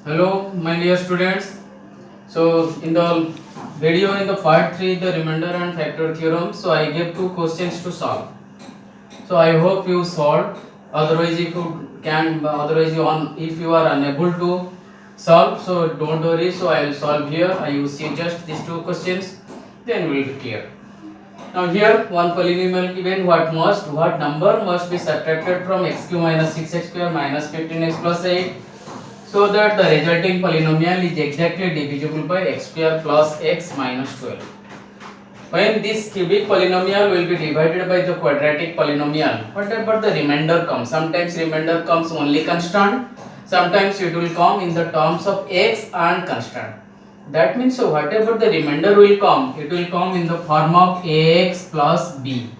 Hello, my dear students. So, in the video in the part 3, the remainder and factor theorem. So, I gave two questions to solve. So, I hope you solve. Otherwise, if you can, otherwise if you are unable to solve, so don't worry. So, I will solve here. I will see just these two questions. Then we will be clear. Now, here one polynomial given. What number must be subtracted from x cube minus 6x square minus 15x plus 8, so that the resulting polynomial is exactly divisible by x square plus x minus 12. When this cubic polynomial will be divided by the quadratic polynomial, whatever the remainder comes, sometimes remainder comes only constant, sometimes it will come in the terms of x and constant. That means so whatever the remainder will come, it will come in the form of ax plus b.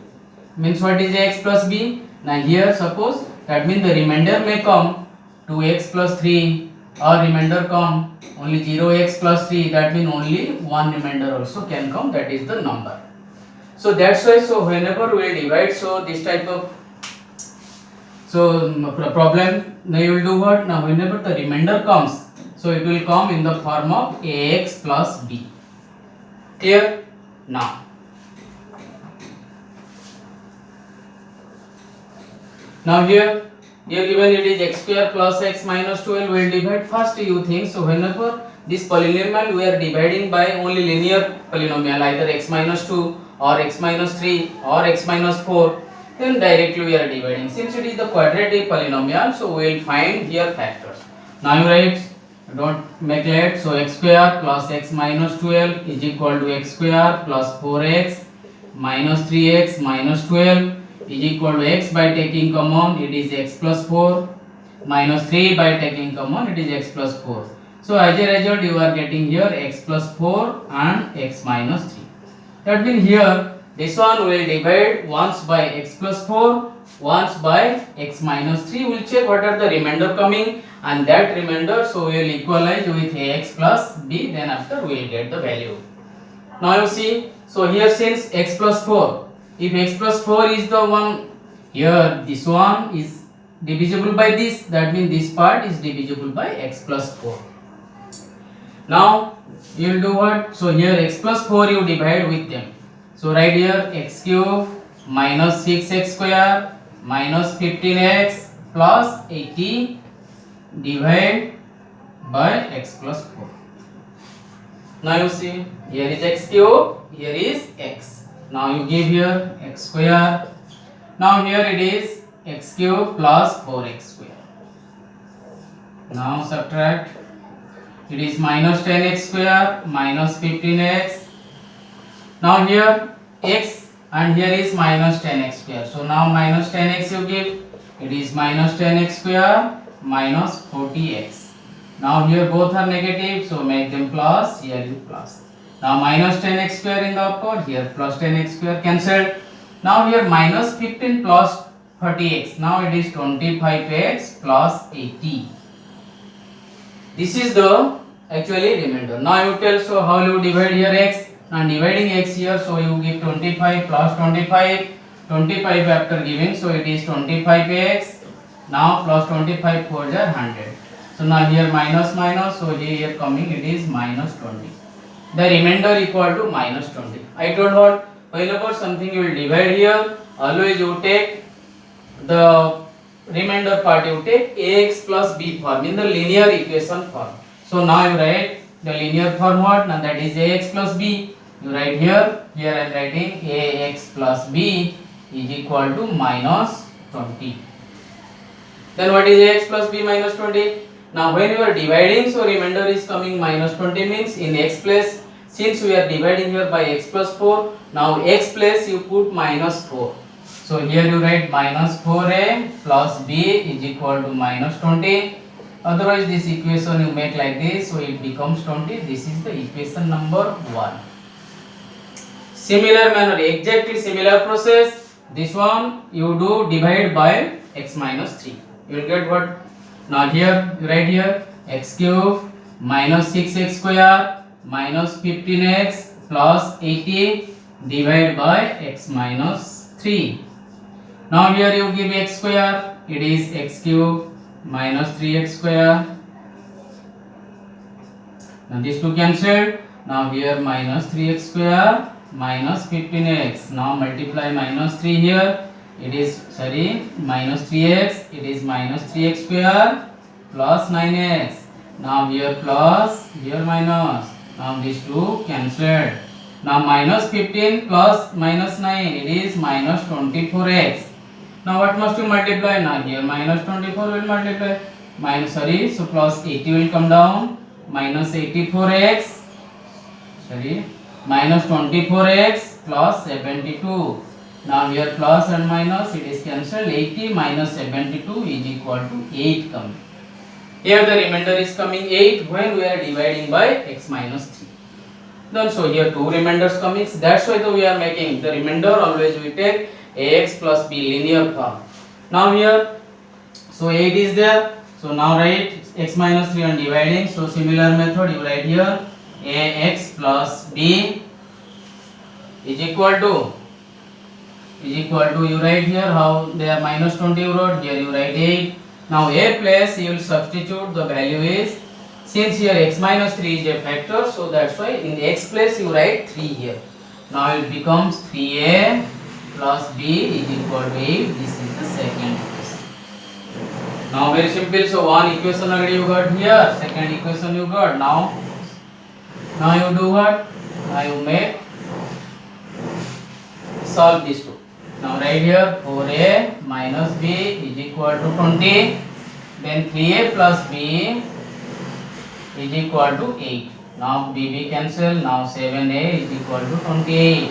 Means what is ax plus b? Now here suppose that means the remainder may come 2x plus 3, or remainder come only 0x plus 3, that means only one remainder also can come, that is the number. So that's why, so whenever we will divide, so this type of problem, now you will do what? Now whenever the remainder comes, so it will come in the form of ax plus b. Clear? Now here given it is x square plus x minus 12, we will divide. First you think, so whenever this polynomial we are dividing by only linear polynomial, either x minus 2 or x minus 3 or x minus 4, then directly we are dividing. Since it is the quadratic polynomial, so we will find here factors. Now you write, don't make late, so x square plus x minus 12 is equal to x square plus 4x minus 3x minus 12 is equal to x by taking common, it is x plus 4, minus 3 by taking common, it is x plus 4. So as a result you are getting here x plus 4 and x minus 3. That means here this one will divide once by x plus 4, once by x minus 3. We will check what are the remainder coming, and that remainder so we will equalize with ax plus b, then after we will get the value. Now you see, so here since x plus 4, if x plus 4 is the one, here this one is divisible by this, that means this part is divisible by x plus 4. Now you will do what? So here x plus 4 you divide with them. So write here x cube minus 6x square minus 15x plus 80 divide by x plus 4. Now you see, here is x cube, here is x. Now you give here x square. Now here it is x cube plus 4x square. Now subtract. It is minus 10x square minus 15x. Now here x and here is minus 10x square. So now minus 10x you give. It is minus 10x square minus 40x. Now here both are negative, so make them plus, here is plus. Now minus 10x square in the upper, here plus 10x square cancelled. Now here minus 15 plus 40x, now it is 25x plus 80. This is the actually remainder. Now you tell, so how you divide here x, and dividing x here, so you give 25 plus 25, 25 after giving, so it is 25x, now plus 25 4 is 100. So now here minus minus, so here coming it is minus 20. The remainder equal to minus 20. I told what, whenever something you will divide here, always you take the remainder part, you take ax plus b form in the linear equation form. So now you write the linear form what? Now that is ax plus b. You write here, I am writing ax plus b is equal to minus 20. Then what is ax plus b minus 20? Now when you are dividing, so remainder is coming minus 20, means in x place, since we are dividing here by x plus 4, now x place you put minus 4. So here you write minus 4a plus b is equal to minus 20. Otherwise this equation you make like this, so it becomes 20. This is the equation number 1. Similar manner, exactly similar process, this one you do divide by x minus 3. You will get what? Now here you write here x cube minus 6x square minus 15x plus 80 divided by x minus 3. Now here you give x square, it is x cube minus 3x square Now these two cancelled. Now here minus 3x square minus 15x. Now multiply minus 3 here. It is minus 3x. It is minus 3x square plus 9x. Now here plus, here minus. Now these two cancelled. Now minus 15 plus minus 9. It is minus 24x. Now what must you multiply? Now here minus 24 will multiply. So plus 80 will come down. Minus 84x. Minus 24x plus 72. Now here plus and minus, it is cancelled. 80 minus 72 is equal to 8 coming. Here the remainder is coming 8 when we are dividing by x minus 3. Then so here two remainders coming. That's why we are making the remainder always we take ax plus b linear form. Now here so 8 is there. So now write x minus 3 on dividing. So similar method you write here ax plus b is equal to you write here how they are minus 20 you wrote, here you write 8. Now a place you will substitute the value is, since here x minus 3 is a factor, so that's why in the x place you write 3 here. Now it becomes 3a plus b is equal to 8. This is the second equation. Now very simple. So one equation already you got here, second equation you got. Now you do what? Now you make solve these two. Now write here 4a minus b is equal to 20. Then 3a plus b is equal to 8. Now b cancel. Now 7a is equal to 28.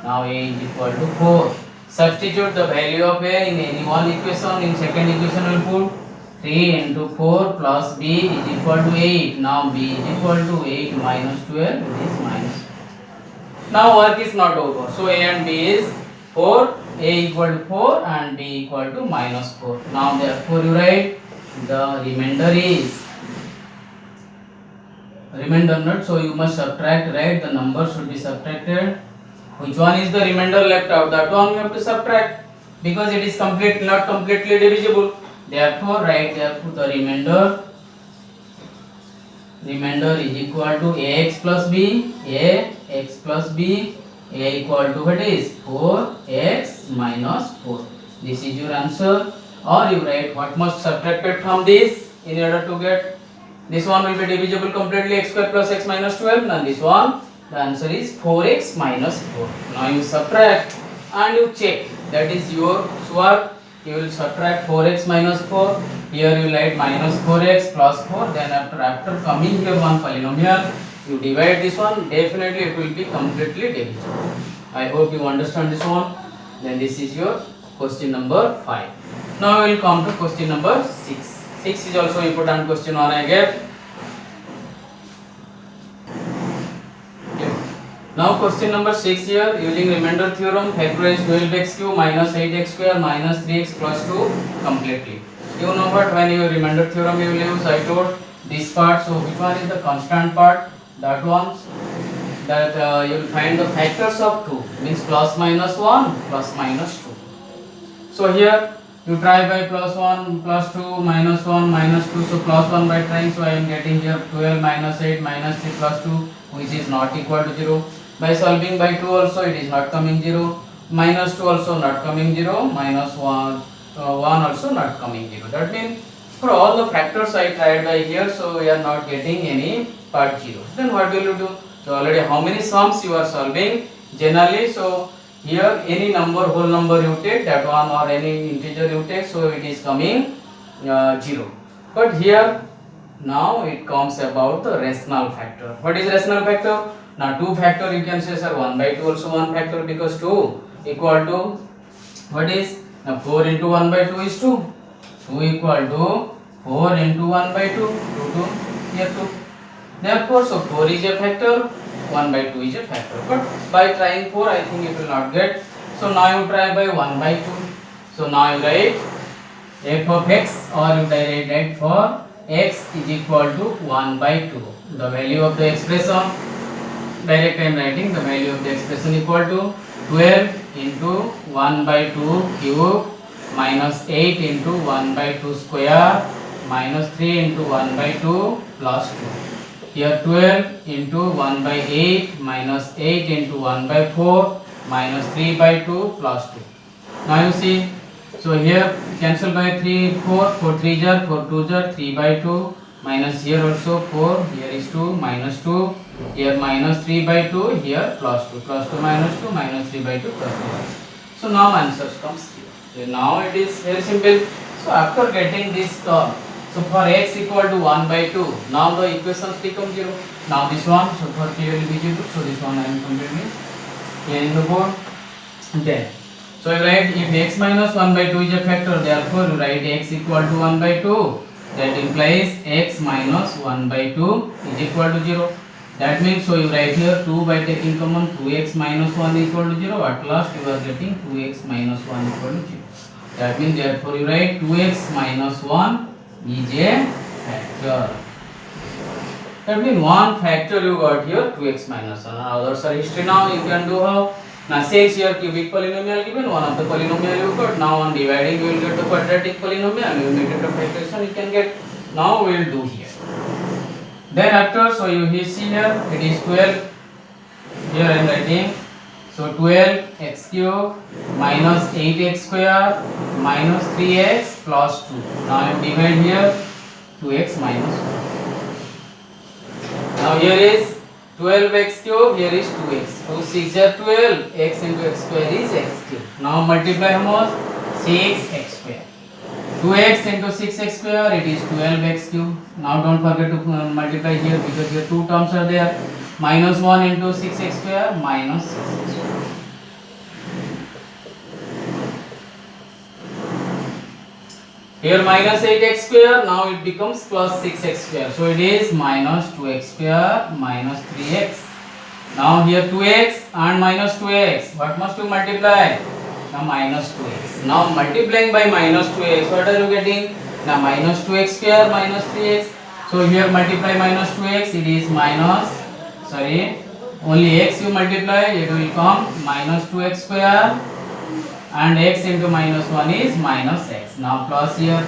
Now a is equal to 4. Substitute the value of a in any one equation. In second equation we will put 3 into 4 plus b is equal to 8. Now b is equal to 8 minus 12. It is minus. Now work is not over. So a and b is 4. A equal to 4 and b equal to minus 4. Now therefore you write the remainder is not, so you must subtract, right? The number should be subtracted. Which one is the remainder left out? That one you have to subtract because it is not completely divisible. Therefore write the remainder is equal to ax plus b, ax plus b, a equal to what is 4x minus 4. This is your answer. Or you write what must subtracted from this in order to get this one will be divisible completely, x square plus x minus 12. Now this one, the answer is 4x minus 4. Now you subtract and you check. That is your work. You will subtract 4x minus 4. Here you write minus 4x plus 4. Then after coming here one polynomial, you divide this one. Definitely it will be completely divisible. I hope you understand this one. Then this is your question number 5. Now we will come to question number 6. 6 is also important question one I gave. Now question number 6 here, using remainder theorem, factorize 12x cube minus 8x square minus 3x plus 2 completely. You know what, when you remainder theorem you will use, I told this part. So which one is the constant part? That one, that you will find the factors of 2, means plus minus 1 plus minus 2. So here you try by plus 1 plus 2 minus 1 minus 2. So plus 1 by trying, so I am getting here 12 minus 8 minus 3 plus 2, which is not equal to 0. By solving by 2 also it is not coming 0. Minus 2 also not coming 0. Minus 1 also not coming 0. That means for all the factors I tried by here, so we are not getting any part 0. Then what will you do? So already how many sums you are solving generally? So here any number, whole number you take, that one, or any integer you take, so it is coming 0. But here now it comes about the rational factor. What is rational factor? Now 2 factor you can say sir 1 by 2 also 1 factor, because 2 equal to what is? Now 4 into 1 by 2 is 2. 2 equal to 4 into 1 by 2. 2 here 2. Therefore so 4 is a factor, 1 by 2 is a factor. But by trying 4 I think it will not get. So now you try by 1 by 2. So now you write f of x, or you write for x is equal to 1 by 2. The value of the expression, direct I am writing the value of the expression equal to 12 into 1 by 2 cube minus 8 into 1 by 2 square minus 3 into 1 by 2 plus 2. Here 12 into 1 by 8 minus 8 into 1 by 4 minus 3 by 2 plus 2. Now you see, so here cancel by 3, 4, 4 3 jar, 4 2 jar, 3 by 2 minus here also 4, here is 2 minus 2, here minus 3 by 2, here plus 2 minus 2 minus 3 by 2 plus 2. So now answers comes here. So now it is very simple. So after getting this term, so for x equal to 1 by 2, now the equations become 0. Now this one, so for k will be 0, so this one I am completely clear in the board. Then, so you write if x minus 1 by 2 is a factor, therefore you write x equal to 1 by 2. That implies x minus 1 by 2 is equal to 0. That means, so you write here 2 by taking common 2x minus 1 equal to 0. At last you are getting 2x minus 1 equal to 0. That means, therefore you write 2x minus 1 is a factor. That means one factor you got here 2x minus 1. Others are history. Now you can do how? Now since here cubic polynomial given, one of the polynomial you got. Now on dividing you will get the quadratic polynomial. You will make it a factorization. You can get. Now we will do here. Then after, so you see here it is 12. Here I am writing. So 12 x cube minus 8x square minus 3x plus 2. Now I am divide here 2x minus 1. Now here is 12x cube, here is 2x. 2 6 are 12, x into x square is x cube. Now multiply how much? 6x square. 2x into 6x square, it is 12x cube. Now don't forget to multiply here because here two terms are there. Minus 1 into 6x square minus 6x square. Here minus 8x square, now it becomes plus 6x square. So it is minus 2x square minus 3x. Now here 2x and minus 2x. What must you multiply? Now minus 2x. Now multiplying by minus 2x, what are you getting? Now minus 2x square minus 3x. So here multiply minus 2x, it is minus, only x you multiply, it will come minus 2x square. And x into minus 1 is minus x. Now plus here,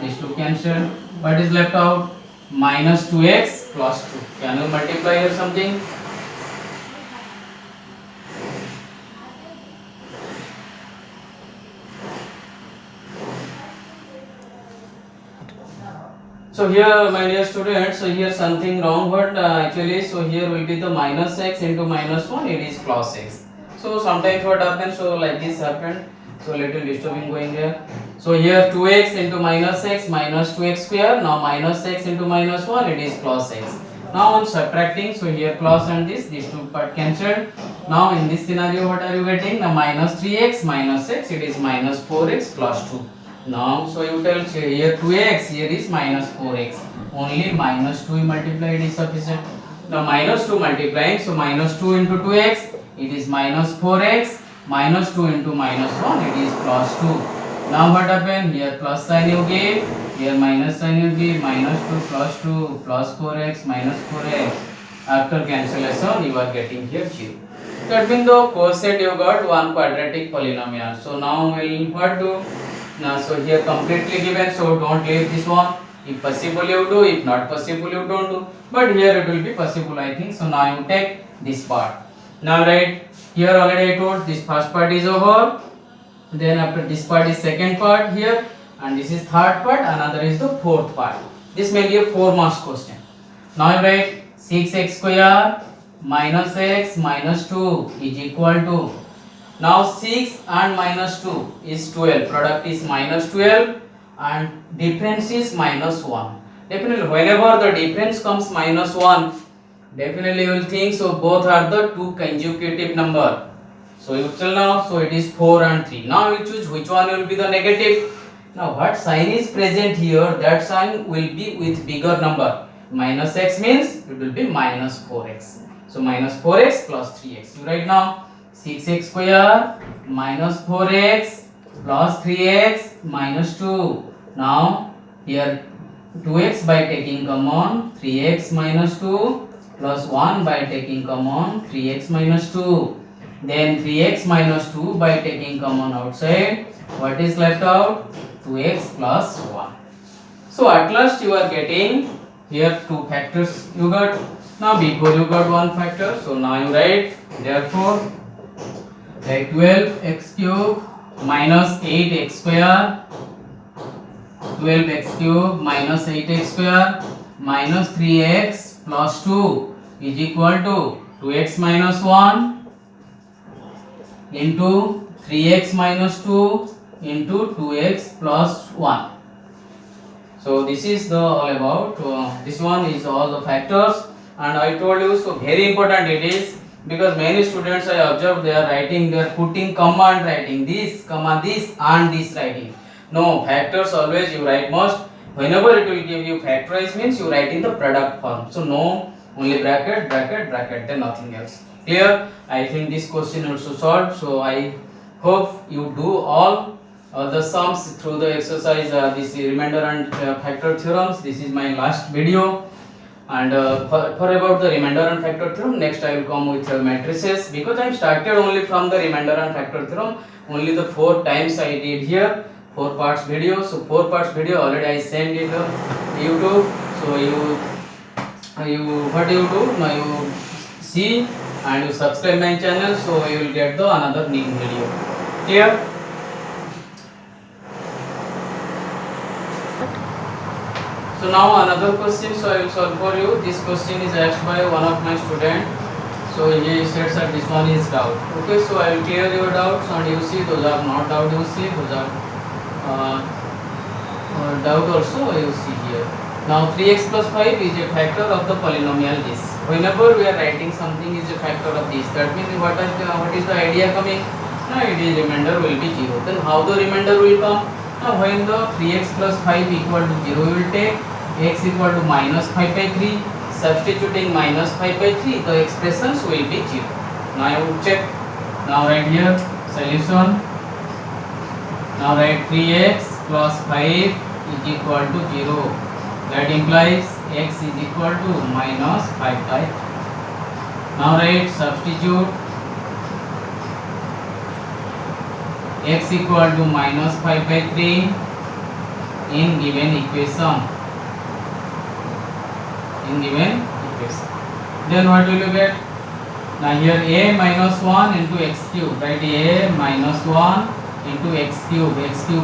these two cancel. What is left out? Minus 2x plus 2. Can you multiply here something? So here my dear students, so here something wrong, but actually so here will be the minus x into minus 1, it is plus x. So sometimes what happens, so like this happened, so little disturbing going here. So here 2x into minus x minus 2x square, now minus x into minus 1, it is plus x. Now on subtracting, so here plus and these two part cancelled. Now in this scenario what are you getting? Now minus 3x minus x, it is minus 4x plus 2. Now so you tell here 2x, here is minus 4x. Only minus 2 multiplied is sufficient. Now minus 2 multiplying, so minus 2 into 2x, it is minus 4x, minus 2 into minus 1, it is plus 2. Now what happened? Here plus sign you give, here minus sign you give, minus 2 plus 4x minus 4x. After cancellation you are getting here 0. That means the quotient you got one quadratic polynomial. So now we will what do? Now so here completely given, so don't leave this one. If possible you do, if not possible you don't do. But here it will be possible I think. So now you take this part. Now right here already I told this first part is over. Then after this part is second part here, and this is third part, another is the fourth part. This may be a 4 marks question. Now you write 6x square minus x minus 2 is equal to, now 6 and minus 2 is 12, product is minus 12 and difference is minus 1. Definitely whenever the difference comes minus 1, definitely you will think so both are the two consecutive number. So you tell now, so it is 4 and 3. Now you choose which one will be the negative. Now what sign is present here, that sign will be with bigger number. Minus x means it will be minus 4x. So minus 4x plus 3x. You write now 6x square minus 4x plus 3x minus 2. Now here 2x by taking common, 3x minus 2 plus 1 by taking common, 3x minus 2. Then 3x minus 2 by taking common outside. What is left out? 2x plus 1. So at last you are getting here two factors you got. Now before you got one factor, so now you write, therefore like 12x cube minus 8x square, 12x cube minus 8x square minus 3x plus 2 is equal to 2x minus 1 into 3x minus 2 into 2x plus 1. So this is the all about, this one is all the factors, and I told you, so very important it is, because many students I observed they are writing, they are putting comma and writing this comma this and this writing. No, factors always you write must. Whenever it will give you factorize means you write in the product form. So no, only bracket, bracket, bracket, then nothing else. Clear? I think this question also solved. So I hope you do all the sums through the exercise, this remainder and factor theorems. This is my last video, and for about the remainder and factor theorem, next I will come with matrices, because I started only from the remainder and factor theorem. Only the 4 times I did here, 4 parts video. So 4 parts video already I sent it on YouTube. So you what you do now, you see and you subscribe my channel, so you will get the another new video. Clear? So now another question, so I will solve for you. This question is asked by one of my student. So he says that this one is doubt. Okay, so I will clear your doubts, and you see those are not doubt, you see those are doubt also you see here. Now 3x plus 5 is a factor of the polynomial this. Whenever we are writing something is a factor of this, that means what is the idea coming? Now it is remainder will be 0. Then how the remainder will come? Now when the 3x plus 5 equal to 0, we will take x equal to minus 5 by 3. Substituting minus 5 by 3, the expressions will be 0. Now I will check. Now right here solution. Now write 3x plus 5 is equal to 0. That implies x is equal to minus 5 by 3. Now write substitute x equal to minus 5 by 3 in given equation. Then what will you get? Now here a minus 1 into x cube, write a minus 1 into x cube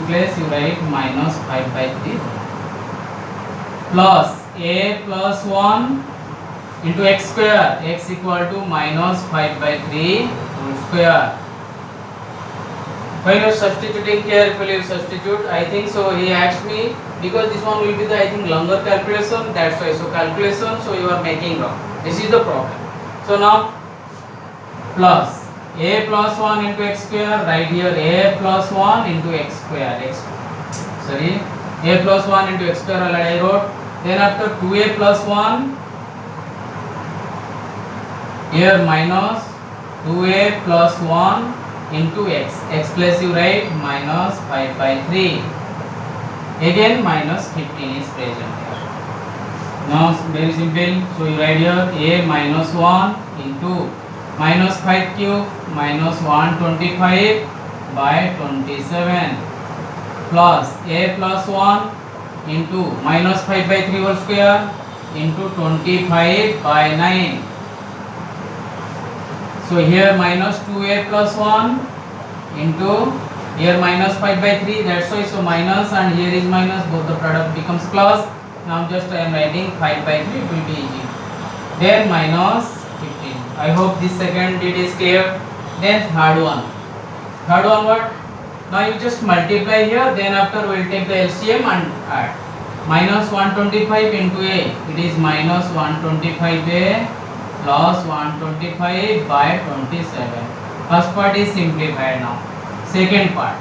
place you write minus 5 by 3 plus a plus 1 into x square, x equal to minus 5 by 3 whole square. When you are substituting carefully, you substitute. I think so he asked me, because this one will be the I think longer calculation, that's why. So calculation, so you are making wrong. This is the problem. So now plus a plus 1 into x square, right here a plus 1 into x square, a plus 1 into x square already I wrote. Then after 2a plus 1, here minus 2a plus 1 into x place you write minus 5 by 3. Again minus 15 is present here. Now very simple, so you write here a minus 1 into minus 5 cube minus 125 by 27 plus a plus 1 into minus 5 by 3 whole square into 25 by 9. So here minus 2a plus 1 into here minus 5 by 3, that's why. So minus and here is minus, both the product becomes plus. Now just I am writing 5 by 3, it will be easy. Then minus 15. I hope this second it is clear. Then third one what? Now you just multiply here, then after we will take the LCM and add. Minus 125 into a, it is minus 125a plus 125 by 27. First part is simplified now. Second part,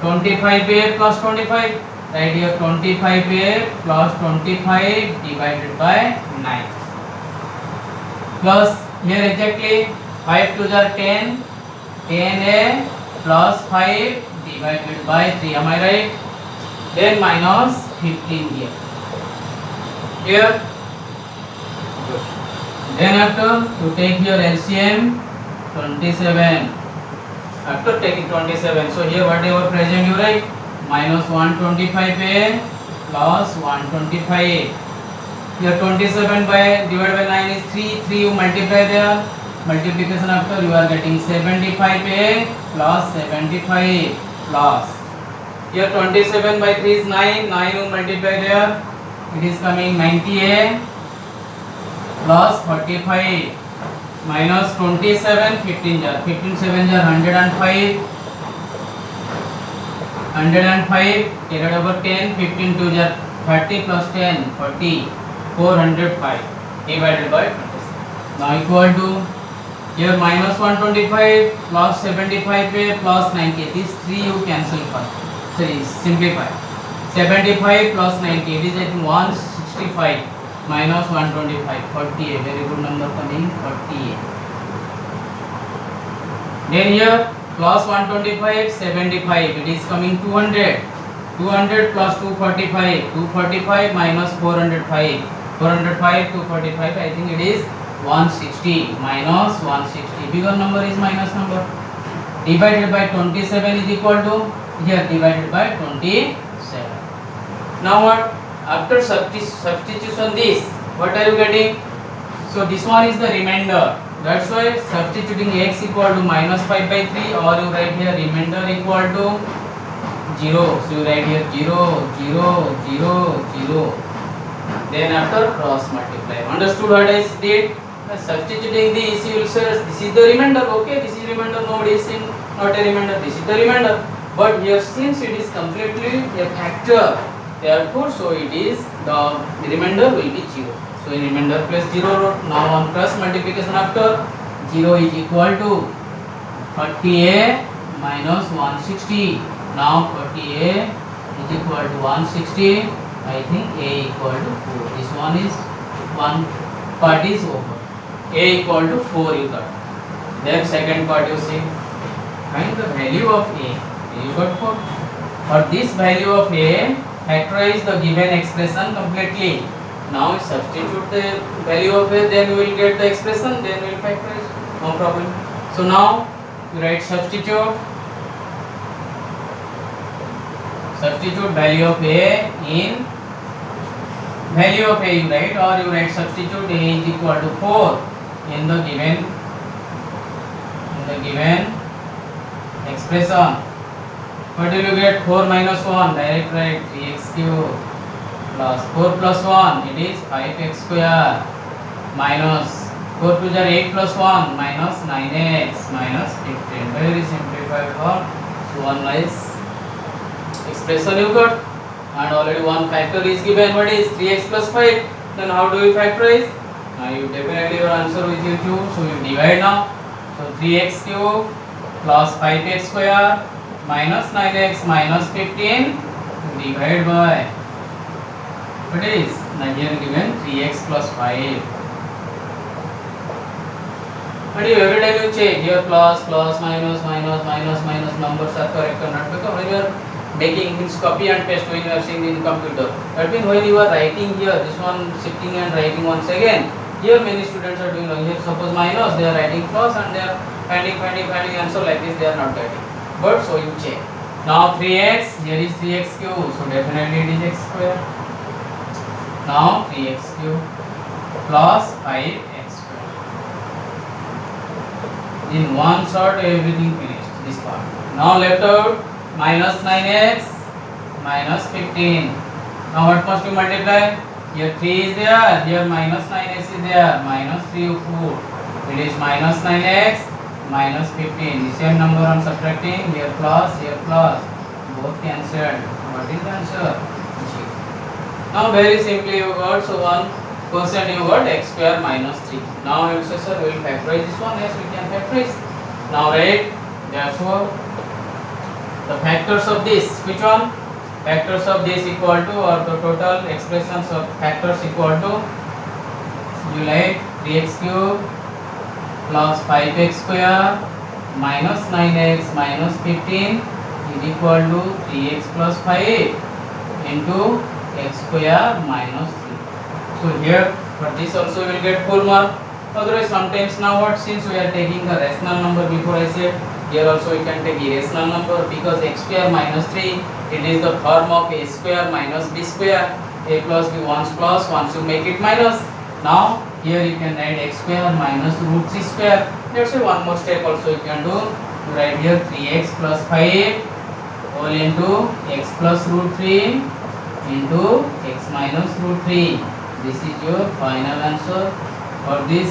25a plus 25, right here 25a plus 25 divided by 9. Plus here exactly 5 to the 10, 10a plus 5 divided by 3, am I right? Then minus 15 here. Here. Good. Then after you take your LCM 27. After taking 27, so here whatever present you write minus 125a plus 125a. Here 27 by divided by 9 is 3. 3 you multiply there. Multiplication after you are getting 75a plus 75 plus. Here 27 by 3 is 9. 9 you multiply there. It is coming 90a plus 45 minus 27. 15 jar. 15 7 jar 105. 105 carried over 10. 15 2 jar 30 plus 10 40. 405 divided by 27. Now equal to here minus 125 plus 75a plus 90. These three you cancel first. Sorry, simplify. 75 plus 90. It is at 165 minus 125. 48. Very good number coming. 48. Then here plus 125 75. It is coming 200. 200 plus 245. 245 minus 405. 405 to 45, I think it is 160 minus 160. Bigger number is minus number. Divided by 27 is equal to here divided by 27. Now what? After substitution this, what are you getting? So this one is the remainder. That's why substituting x equal to minus 5 by 3, or you write here remainder equal to 0. So you write here 0, 0, 0, 0. Then after cross multiply. Understood what I did? Substituting this, you will say this is the remainder. Okay, this is remainder. Nobody is saying not a remainder. This is the remainder. But here since it is completely a factor, therefore so it is the remainder will be 0. So in remainder place 0. Now on cross multiplication after 0 is equal to 30a minus 160. Now 30a is equal to 160. I think a equal to 4. This one is one part is over. A equal to 4 you got. Then second part you see. Find the value of a. You got 4. For this value of a, factorize the given expression completely. Now substitute the value of a, then you will get the expression, then we will factorize. No problem. So now you write substitute. Substitute value of a in value of a you write, or you write substitute a is equal to 4 in the given expression. What will you get? 4 minus 1, direct write 3x cube plus 4 plus 1, it is 5x square minus 4 to the 8 plus 1 minus 9x minus 15. Very simplified for one nice expression you got, and already one factor is given. What is 3x plus 5? Then how do you factorize? Now you definitely your answer with you too. So you divide now. So 3x cube plus 5x square minus 9x minus 15 divide by what is? Now here given 3x plus 5. But you every time you check here plus minus numbers are correct or not, because when you are making means copy and paste when you are seeing in computer. That means when you are writing here, this one shifting and writing once again. Here many students are doing here. Suppose minus, they are writing plus and they are finding answer like this. They are not getting. But so you check. Now 3x, here is 3x cube. So definitely it is x square. Now 3x cube plus 5x square. In one shot everything finished. This part. Now left out minus 9x minus 15. Now what must you multiply? Here 3 is there, here minus 9x is there, minus 3 4. It is minus 9x minus 15. The same number I am subtracting, here plus, both cancelled. What is the answer? G. Now very simply you got, so 1% you got x square minus 3. Now you say sir, we will factorize this one. Yes, we can factorize. Now write, therefore the factors of this, which one? Factors of this equal to, or the total expressions of factors equal to, you like 3x cube plus 5x square minus 9x minus 15 is equal to 3x plus 5 into x square minus 3. So here for this also we will get full mark. Otherwise sometimes now what, since we are taking the rational number before I said, here also we can take irrational number, because x square minus 3, it is the form of a square minus b square. a plus b once plus, once you make it minus. Now here you can write x square minus root 3 square. Let's say one more step also you can do. You write here 3x plus 5 whole into x plus root 3 into x minus root 3. This is your final answer. For this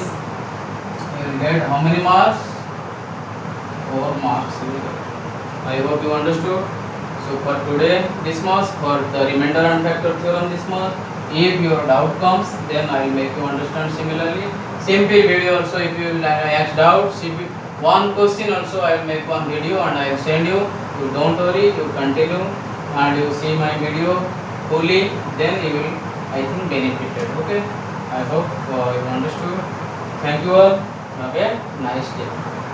you will get how many marks? 4 marks you will get. I hope you understood. So for today this much, for the remainder and factor theorem this much. If your doubt comes, then I will make you understand similarly. Same video also, if you will ask doubts, if you, one question also I will make one video and I will send you. You don't worry, you continue and you see my video fully, then you will, I think, benefited. Okay, I hope you understood. Thank you all. Have a nice day.